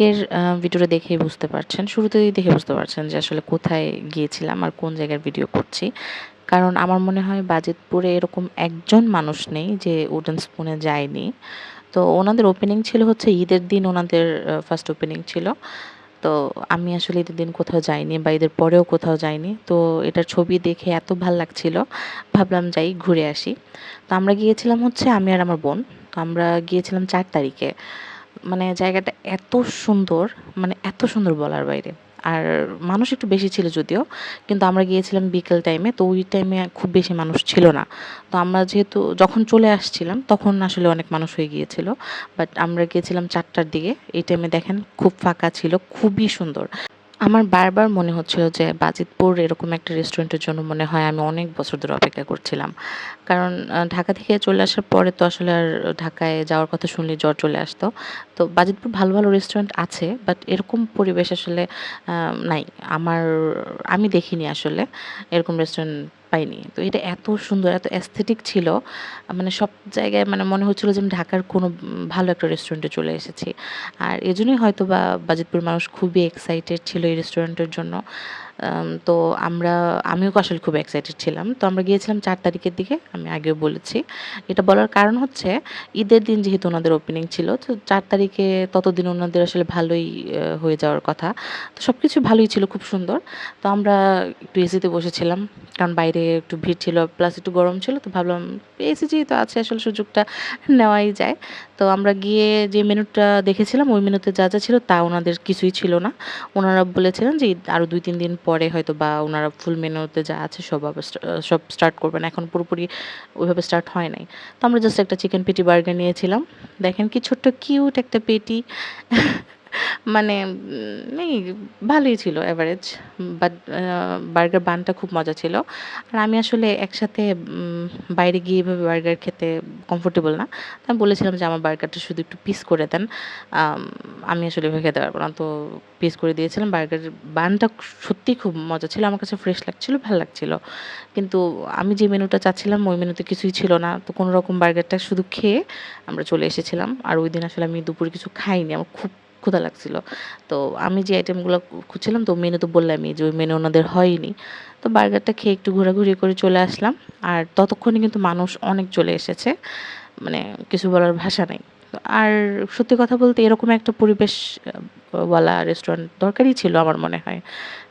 আজকের ভিডিওটা দেখেই বুঝতে পারছেন, শুরুতেই দেখে বুঝতে পারছেন যে আসলে কোথায় গিয়েছিলাম আর কোন জায়গার ভিডিও করছি। কারণ আমার মনে হয় বাজিতপুরে এরকম একজন মানুষ নেই যে উডেন স্পুনে যায়নি। তো ওনাদের ওপেনিং ছিল হচ্ছে ঈদের দিন, ওনাদের ফার্স্ট ওপেনিং ছিল। তো আমি আসলে ঈদের দিন কোথাও যাইনি বা ঈদের পরেও কোথাও যাইনি। তো এটার ছবি দেখে এত ভাল লাগছিল, ভাবলাম যাই ঘুরে আসি। তো আমরা গিয়েছিলাম হচ্ছে আমি আর আমার বোন। তো আমরা গিয়েছিলাম ৪ তারিখে। মানে জায়গাটা এত সুন্দর, মানে এত সুন্দর বলার বাইরে। আর মানুষ একটু বেশি ছিল যদিও, কিন্তু আমরা গিয়েছিলাম বিকেল টাইমে, তো ওই টাইমে খুব বেশি মানুষ ছিল না। তো আমরা যেহেতু যখন চলে আসছিলাম তখন আসলে অনেক মানুষ হয়ে গিয়েছিল, বাট আমরা গিয়েছিলাম ৪টার দিকে। এই টাইমে দেখেন খুব ফাঁকা ছিল, খুবই সুন্দর। আমার বারবার মনে হচ্ছিল যে বাজিতপুর এরকম একটা রেস্টুরেন্টের জন্য মনে হয় আমি অনেক বছর ধরে অপেক্ষা করছিলাম। কারণ ঢাকা থেকে চলে আসার পরে তো আসলে আর ঢাকায় যাওয়ার কথা শুনলে জ্বর চলে আসতো। তো বাজিতপুর ভালো ভালো রেস্টুরেন্ট আছে, বাট এরকম পরিবেশ আসলে নাই। আমার আমি দেখিনি আসলে, এরকম রেস্টুরেন্ট পাইনি। তো এটা এত সুন্দর, এত অ্যাস্থেটিক ছিল, মানে সব জায়গায় মানে মনে হচ্ছিল যে আমি ঢাকার কোনো ভালো একটা রেস্টুরেন্টে চলে এসেছি। আর এজন্যই হয়তো বা বাজিতপুরের মানুষ খুবই এক্সাইটেড ছিল এই রেস্টুরেন্টের জন্য। তো আমিও আসলে খুব এক্সাইটেড ছিলাম। তো আমরা গিয়েছিলাম ৪ তারিখের দিকে, আমি আগেও বলেছি। এটা বলার কারণ হচ্ছে ঈদের দিন যেহেতু ওনাদের ওপেনিং ছিল, তো ৪ তারিখে ততদিন ওনাদের আসলে ভালোই হয়ে যাওয়ার কথা। তো সবকিছু ভালোই ছিল, খুব সুন্দর। তো আমরা একটু এসিতে বসেছিলাম, কারণ বাইরে একটু ভিড় ছিল প্লাস একটু গরম ছিল। তো ভাবলাম এসি যেহেতু আছে আসলে সুযোগটা নেওয়াই যায়। তো আমরা গিয়ে যে মেনুটা দেখেছিলাম ওই মেনুতে যা যা ছিল তা ওনাদের কিছুই ছিল না। ওনারা বলেছিলেন যে আরও ২-৩ দিন পরে হয়তো বা ওনারা ফুল মেনুতে যা আছে সব আবার সব স্টার্ট করবেন। এখন পুরোপুরি ওইভাবে স্টার্ট হয় নাই। তো আমরা জাস্ট একটা চিকেন পেটি বার্গার নিয়েছিলাম। দেখেন কি ছোট্ট কিউট একটা পেটি। মানে এই ভালোই ছিল এভারেজ। বাট বার্গার বানটা খুব মজা ছিল। আর আমি আসলে একসাথে বাইরে গিয়ে এভাবে বার্গার খেতে কমফোর্টেবল না। তো আমি বলেছিলাম যে আমার বার্গারটা শুধু একটু পিস করে দেন। আম আমি আসলে এভাবে খেতে পারব না। তো পিস করে দিয়েছিলাম। বার্গারের বানটা সত্যিই খুব মজা ছিল। আমার কাছে ফ্রেশ লাগছিল, ভাল লাগছিল। কিন্তু আমি যে মেনুটা চাচ্ছিলাম ওই মেনুতে কিছুই ছিল না। তো কোনরকম বার্গারটা শুধু খেয়ে আমরা চলে এসেছিলাম। আর ওইদিন আসলে আমি দুপুরে কিছু খাইনি। আমার খুব ক্ষুধা লাগছিল। তো আমি যে আইটেমগুলো খুঁজছিলাম, তো মেনু তো বললামই যে ওই মেনু ওনাদের হয়নি। তো বার্গারটা খেয়ে একটু ঘোরাঘুরি করে চলে আসলাম। আর ততক্ষণে কিন্তু মানুষ অনেক চলে এসেছে। মানে কিছু বলার ভাষা নাই। আর সত্যি কথা বলতে এরকম একটা পরিবেশ ওয়ালা রেস্টুরেন্ট দরকারই ছিল আমার মনে হয়।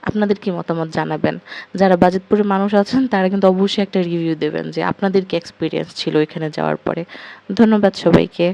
আপনাদের কি মতামত জানাবেন? যারা বাজিতপুরের মানুষ আছেন তারা কিন্তু অবশ্যই একটা রিভিউ দেবেন যে আপনাদের কি এক্সপেরিয়েন্স ছিল এখানে যাওয়ার পরে। ধন্যবাদ সবাইকে।